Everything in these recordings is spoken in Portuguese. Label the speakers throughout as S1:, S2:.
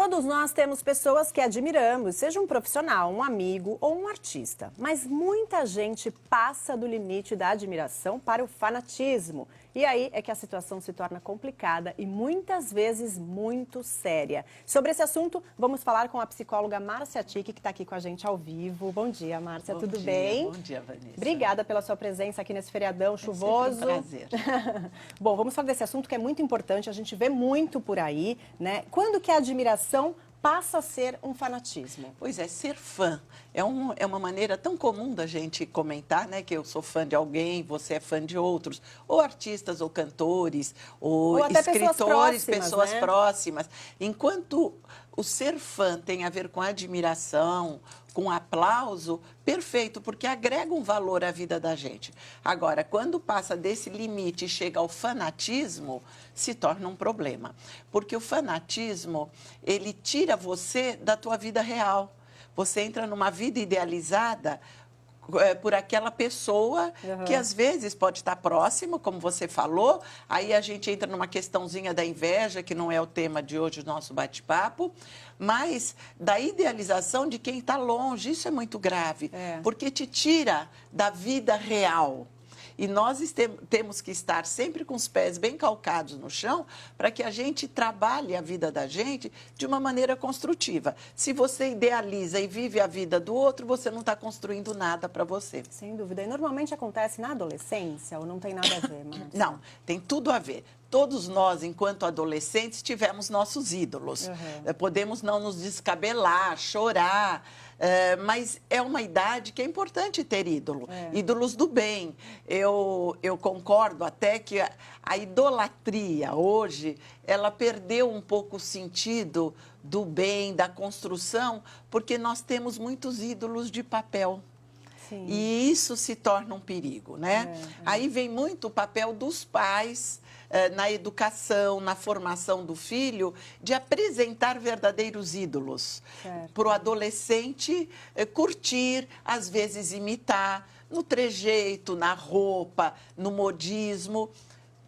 S1: Todos nós temos pessoas que admiramos, seja um profissional, um amigo ou um artista. Mas muita gente passa do limite da admiração para o fanatismo. E aí é que a situação se torna complicada e muitas vezes muito séria. Sobre esse assunto, vamos falar com a psicóloga Márcia Ticchi, que está aqui com a gente ao vivo. Bom dia, Márcia, tudo bem?
S2: Bom dia, Vanessa.
S1: Obrigada pela sua presença aqui nesse feriadão chuvoso.
S2: É sempre um prazer.
S1: Bom, vamos falar desse assunto que é muito importante, a gente vê muito por aí, né? Quando que a admiração passa a ser um fanatismo?
S2: Pois é, ser fã é uma maneira tão comum da gente comentar, né? Que eu sou fã de alguém, você é fã de outros. Ou artistas, ou cantores, ou
S1: até
S2: escritores, pessoas
S1: né?
S2: próximas. Enquanto o ser fã tem a ver com admiração, com aplauso, perfeito, porque agrega um valor à vida da gente. Agora, quando passa desse limite e chega ao fanatismo, se torna um problema. Porque o fanatismo, ele tira você da tua vida real. Você entra numa vida idealizada por aquela pessoa que às vezes pode estar próximo, como você falou, aí a gente entra numa questãozinha da inveja, que não é o tema de hoje do nosso bate-papo, mas da idealização de quem está longe, isso é muito grave, porque te tira da vida real. E nós temos que estar sempre com os pés bem calcados no chão para que a gente trabalhe a vida da gente de uma maneira construtiva. Se você idealiza e vive a vida do outro, você não está construindo nada para você.
S1: Sem dúvida. E normalmente acontece na adolescência ou não tem nada a ver, Márcia?
S2: Não, tem tudo a ver. Todos nós, enquanto adolescentes, tivemos nossos ídolos. Podemos não nos descabelar, chorar, mas é uma idade que é importante ter ídolo. Ídolos do bem. Eu concordo até que a idolatria hoje, ela perdeu um pouco o sentido do bem, da construção, porque nós temos muitos ídolos de papel.
S1: Sim.
S2: E isso se torna um perigo, né? Aí vem muito o papel dos pais na educação, na formação do filho, de apresentar verdadeiros ídolos. Para o adolescente curtir, às vezes imitar, no trejeito, na roupa, no modismo.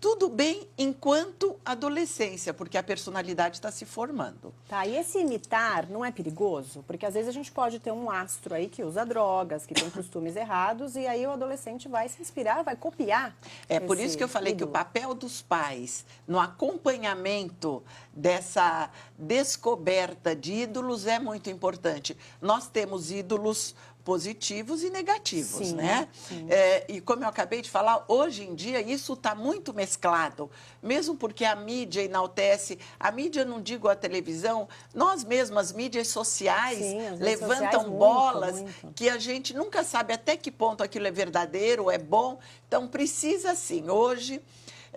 S2: Tudo bem enquanto adolescência, porque a personalidade está se formando.
S1: Tá, e esse imitar não é perigoso? Porque às vezes a gente pode ter um astro aí que usa drogas, que tem costumes errados, e aí o adolescente vai se inspirar, vai copiar.
S2: É por isso que eu falei que o papel dos pais no acompanhamento dessa descoberta de ídolos é muito importante. Nós temos ídolos positivos e negativos, né?
S1: Sim.
S2: E como eu acabei de falar, hoje em dia isso está muito mesclado, mesmo porque a mídia enaltece, a mídia, não digo a televisão, nós mesmas, as mídias sociais, levantam bolas que a gente nunca sabe até que ponto aquilo é verdadeiro, é bom. Então precisa sim, hoje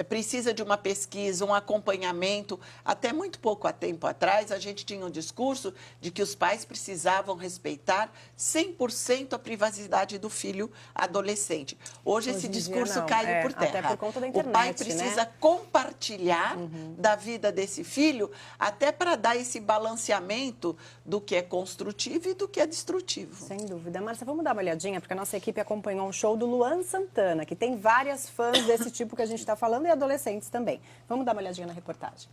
S2: precisa de uma pesquisa, um acompanhamento. Até muito pouco tempo atrás, a gente tinha um discurso de que os pais precisavam respeitar 100% a privacidade do filho adolescente. Hoje esse discurso caiu por terra.
S1: Até por conta da internet,
S2: o pai precisa compartilhar da vida desse filho, até para dar esse balanceamento do que é construtivo e do que é destrutivo.
S1: Sem dúvida. Márcia, vamos dar uma olhadinha, porque a nossa equipe acompanhou um show do Luan Santana, que tem várias fãs desse tipo que a gente está falando, e adolescentes também. Vamos dar uma olhadinha na reportagem.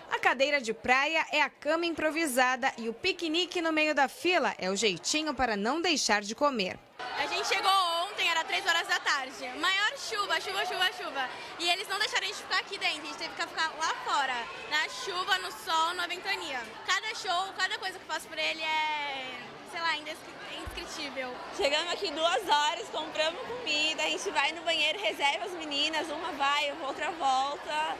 S3: A cadeira de praia é a cama improvisada e o piquenique no meio da fila é o jeitinho para não deixar de comer.
S4: A gente chegou ontem, era 3 horas da tarde. Maior chuva, chuva, chuva, chuva. E eles não deixaram a gente ficar aqui dentro, a gente teve que ficar lá fora. Na chuva, no sol, na ventania. Cada show, cada coisa que eu faço por ele é, sei lá, indescritível.
S5: Chegamos aqui 2 horas, compramos comida, a gente vai no banheiro, reserva as meninas, uma vai, outra volta.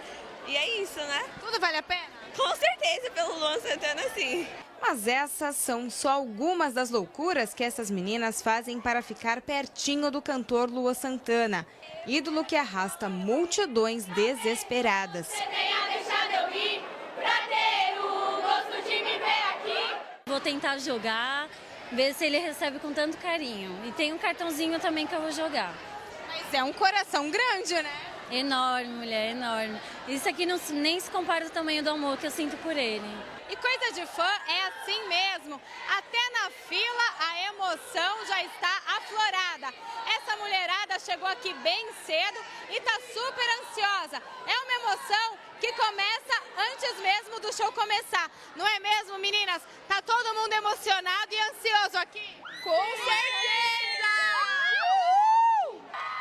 S5: E é isso, né?
S3: Tudo vale a pena?
S5: Com certeza, pelo Luan Santana, sim.
S3: Mas essas são só algumas das loucuras que essas meninas fazem para ficar pertinho do cantor Luan Santana, ídolo que arrasta multidões desesperadas.
S4: Você tenha deixado eu ir pra ter o gosto de me ver aqui.
S6: Vou tentar jogar, ver se ele recebe com tanto carinho. E tem um cartãozinho também que eu vou jogar.
S3: Mas é um coração grande, né?
S6: Enorme, mulher, enorme. Isso aqui não, nem se compara ao tamanho do amor que eu sinto por ele.
S7: E coisa de fã é assim mesmo. Até na fila a emoção já está aflorada. Essa mulherada chegou aqui bem cedo e está super ansiosa. É uma emoção que começa antes mesmo do show começar. Não é mesmo, meninas? Tá todo mundo emocionado e ansioso aqui? Com certeza!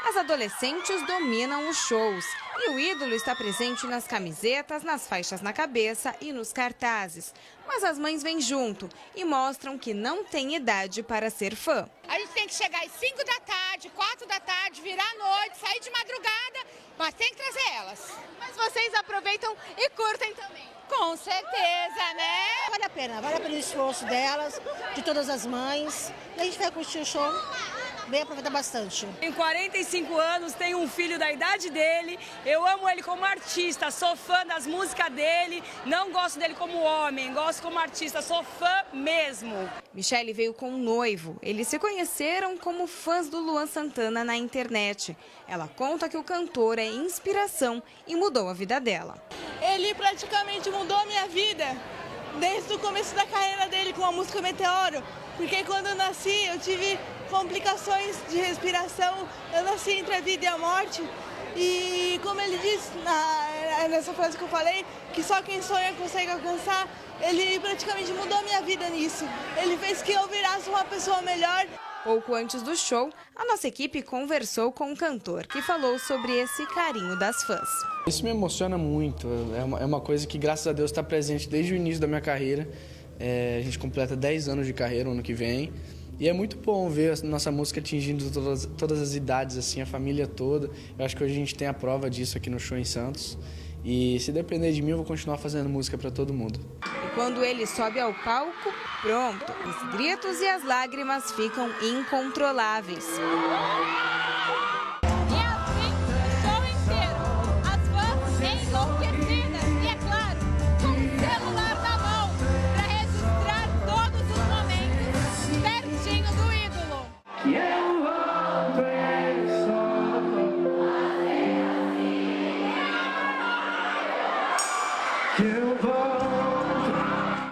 S3: As adolescentes dominam os shows e o ídolo está presente nas camisetas, nas faixas na cabeça e nos cartazes. Mas as mães vêm junto e mostram que não tem idade para ser fã.
S7: A gente tem que chegar às 5 da tarde, 4 da tarde, virar à noite, sair de madrugada, mas tem que trazer elas. Mas vocês aproveitam e curtem também. Com certeza, né?
S8: Vale a pena o esforço delas, de todas as mães. E a gente vai curtir o show, bem aproveitar bastante.
S9: Tenho 45 anos, tenho um filho da idade dele, eu amo ele como artista, sou fã das músicas dele, não gosto dele como homem, gosto como artista, sou fã mesmo.
S3: Michele veio com um noivo. Eles se conheceram como fãs do Luan Santana na internet. Ela conta que o cantor é inspiração e mudou a vida dela.
S10: Ele praticamente mudou a minha vida desde o começo da carreira dele com a música Meteoro, porque quando eu nasci eu tive complicações de respiração, eu nasci entre a vida e a morte e como ele disse nessa frase que eu falei, que só quem sonha consegue alcançar, ele praticamente mudou a minha vida nisso, ele fez que eu virasse uma pessoa melhor.
S3: Pouco antes do show, a nossa equipe conversou com o cantor, que falou sobre esse carinho das fãs.
S11: Isso me emociona muito, é uma coisa que, graças a Deus, está presente desde o início da minha carreira. A gente completa 10 anos de carreira ano que vem. E é muito bom ver a nossa música atingindo todas as idades, assim, a família toda. Eu acho que hoje a gente tem a prova disso aqui no show em Santos. E se depender de mim, eu vou continuar fazendo música para todo mundo.
S3: E quando ele sobe ao palco, pronto, os gritos e as lágrimas ficam incontroláveis.
S7: E assim, o show inteiro, as fãs enlouquecidas e, é claro, com o celular na mão para registrar todos os momentos pertinho do ídolo.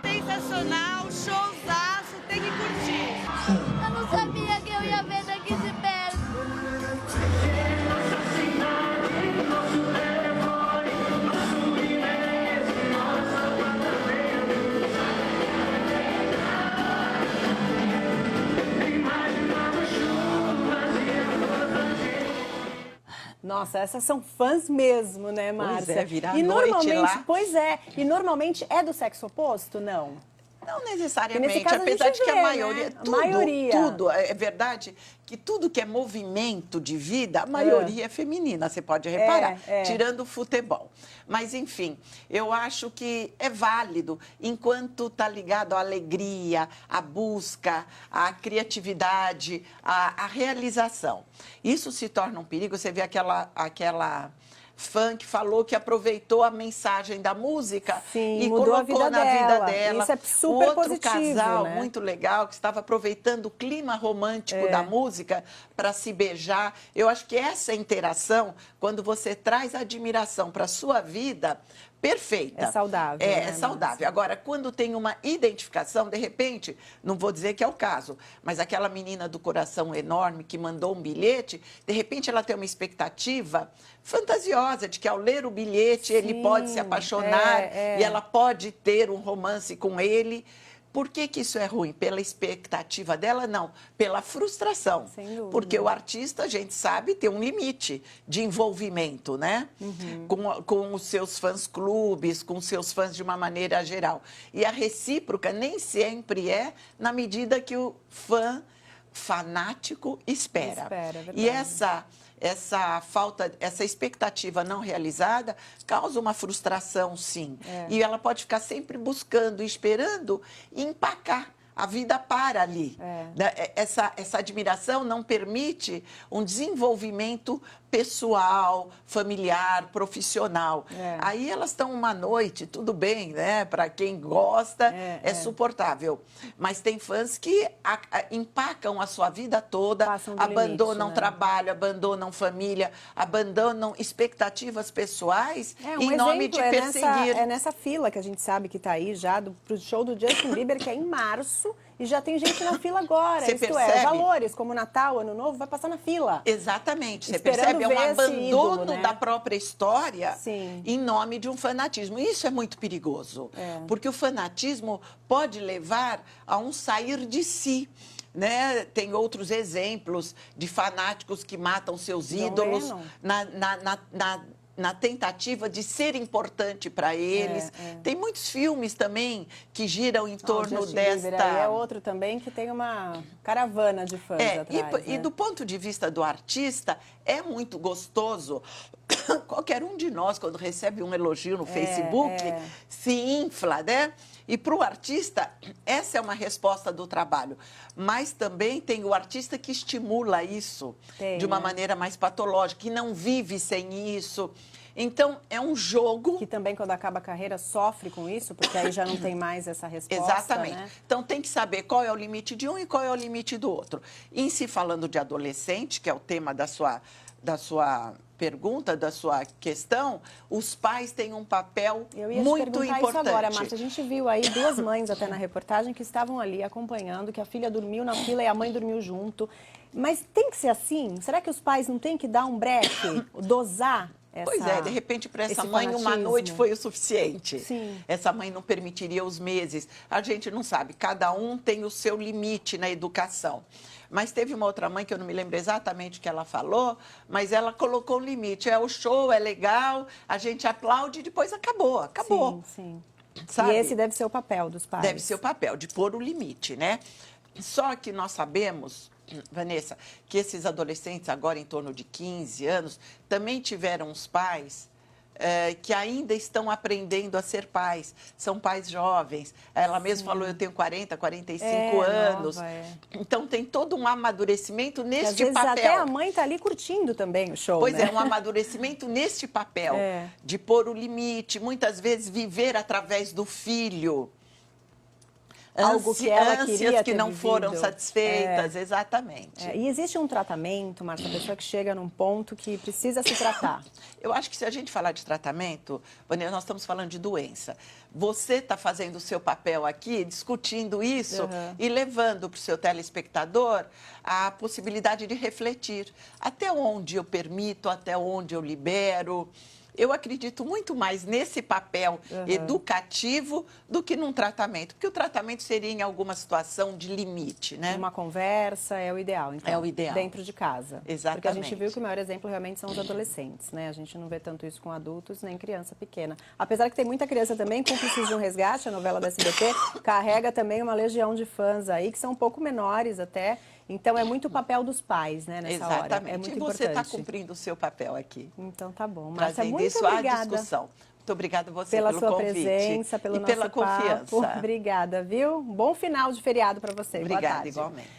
S10: Sensacional, showzaço, tem que curtir.
S4: Eu não sabia que eu ia ver daqui de perto.
S1: Nossa, essas são fãs mesmo, né, Márcia?
S2: Pois é, virar
S1: e
S2: noite
S1: normalmente,
S2: lá.
S1: Pois é, e normalmente é do sexo oposto, não?
S2: Não
S1: Porque
S2: necessariamente,
S1: nesse caso a
S2: apesar
S1: gente
S2: de que
S1: vê,
S2: a maioria,
S1: né? A maioria.
S2: tudo, é verdade que tudo que é movimento de vida, a maioria é feminina, você pode reparar, tirando o futebol. Mas, enfim, eu acho que é válido, enquanto está ligado à alegria, à busca, à criatividade, à realização. Isso se torna um perigo, você vê aquela fã que falou que aproveitou a mensagem da música e
S1: mudou a
S2: colocou
S1: vida
S2: na vida dela.
S1: Isso é super
S2: outro
S1: positivo,
S2: casal
S1: né?
S2: muito legal que estava aproveitando o clima romântico da música para se beijar. Eu acho que essa interação, quando você traz admiração para a sua vida, perfeita.
S1: É saudável.
S2: É
S1: né,
S2: saudável. Agora, quando tem uma identificação, de repente, não vou dizer que é o caso, mas aquela menina do coração enorme que mandou um bilhete, de repente ela tem uma expectativa fantasiosa de que ao ler o bilhete ele pode se apaixonar e ela pode ter um romance com ele. Por que isso é ruim? Pela expectativa dela? Não, pela frustração.
S1: Sem dúvida.
S2: Porque o artista, a gente sabe, tem um limite de envolvimento, né? Com os seus fãs-clubes, com os seus fãs de uma maneira geral. E a recíproca nem sempre é na medida que o fã fanático espera.
S1: É verdade.
S2: E essa falta, essa expectativa não realizada causa uma frustração, sim. E ela pode ficar sempre buscando, esperando e empacar. A vida para ali. Essa admiração não permite um desenvolvimento pessoal, familiar, profissional. Aí elas estão uma noite, tudo bem, né? Para quem gosta, é suportável. Mas tem fãs que empacam a sua vida toda, abandonam trabalho, abandonam família, abandonam expectativas pessoais em nome de perseguir.
S1: É nessa fila que a gente sabe que está aí já pro show do Justin Bieber, que é em março, e já tem gente na fila agora.
S2: Você
S1: Isto
S2: percebe?
S1: Valores como Natal, Ano Novo, vai passar na fila.
S2: Exatamente. Você
S1: Esperando
S2: percebe? É um abandono
S1: ídolo, né?
S2: da própria história
S1: Sim.
S2: em nome de um fanatismo. Isso é muito perigoso, porque o fanatismo pode levar a um sair de si. Né? Tem outros exemplos de fanáticos que matam seus ídolos na tentativa de ser importante para eles. Tem muitos filmes também que giram em torno desta...
S1: Bieber, aí é outro também que tem uma caravana de fãs atrás.
S2: E do ponto de vista do artista, é muito gostoso. Qualquer um de nós, quando recebe um elogio no Facebook, se infla, né? E para o artista, essa é uma resposta do trabalho. Mas também tem o artista que estimula isso de uma maneira mais patológica, que não vive sem isso. Então, é um jogo...
S1: Que também, quando acaba a carreira, sofre com isso, porque aí já não tem mais essa resposta,
S2: Exatamente.
S1: Né?
S2: Então, tem que saber qual é o limite de um e qual é o limite do outro. Em se falando de adolescente, que é o tema da sua pergunta, da sua questão, os pais têm um papel muito importante.
S1: Isso agora, Márcia. A gente viu aí duas mães até na reportagem que estavam ali acompanhando, que a filha dormiu na fila e a mãe dormiu junto. Mas tem que ser assim? Será que os pais não têm que dar um break, dosar?
S2: Pois é, de repente para essa mãe uma noite foi o suficiente. Sim. Essa mãe não permitiria os meses. A gente não sabe, cada um tem o seu limite na educação. Mas teve uma outra mãe, que eu não me lembro exatamente o que ela falou, mas ela colocou um limite. O show, é legal, a gente aplaude e depois acabou.
S1: Sim.
S2: Sabe?
S1: E esse deve ser o papel dos pais.
S2: Deve ser o papel, de pôr o limite, né? Só que nós sabemos, Vanessa, que esses adolescentes agora em torno de 15 anos também tiveram os pais que ainda estão aprendendo a ser pais. São pais jovens. Ela mesma falou, eu tenho 40, 45 anos. Então, tem todo um amadurecimento neste
S1: papel. Às vezes até a mãe está ali curtindo também o show,
S2: Pois é, um amadurecimento neste papel, de pôr o limite, muitas vezes viver através do filho.
S1: Algo que ela queria
S2: que não foram satisfeitas, exatamente.
S1: E existe um tratamento, Márcia, a pessoa que chega num ponto que precisa se tratar?
S2: Eu acho que se a gente falar de tratamento, Vanessa, nós estamos falando de doença. Você está fazendo o seu papel aqui, discutindo isso e levando para o seu telespectador a possibilidade de refletir. Até onde eu permito, até onde eu libero. Eu acredito muito mais nesse papel educativo do que num tratamento, porque o tratamento seria em alguma situação de limite, né?
S1: Uma conversa é o ideal, então.
S2: É o ideal.
S1: Dentro de casa.
S2: Exatamente.
S1: Porque a gente viu que o maior exemplo realmente são os adolescentes, né? A gente não vê tanto isso com adultos nem criança pequena. Apesar que tem muita criança também, Cúmplices de um Resgate, a novela da SBT, carrega também uma legião de fãs aí, que são um pouco menores até. Então, é muito o papel dos pais, né, nessa hora.
S2: Exatamente.
S1: É muito
S2: importante. E você está
S1: importante.
S2: cumprindo o seu papel aqui.
S1: Então, tá bom. Márcia,
S2: trazendo
S1: muito
S2: isso
S1: obrigada.
S2: à discussão. Muito obrigada a você
S1: pela
S2: pelo
S1: sua
S2: convite.
S1: presença, pelo
S2: e
S1: nosso
S2: pela
S1: papo.
S2: confiança.
S1: Obrigada, viu? Bom final de feriado para você.
S2: Obrigada,
S1: Boa tarde.
S2: igualmente.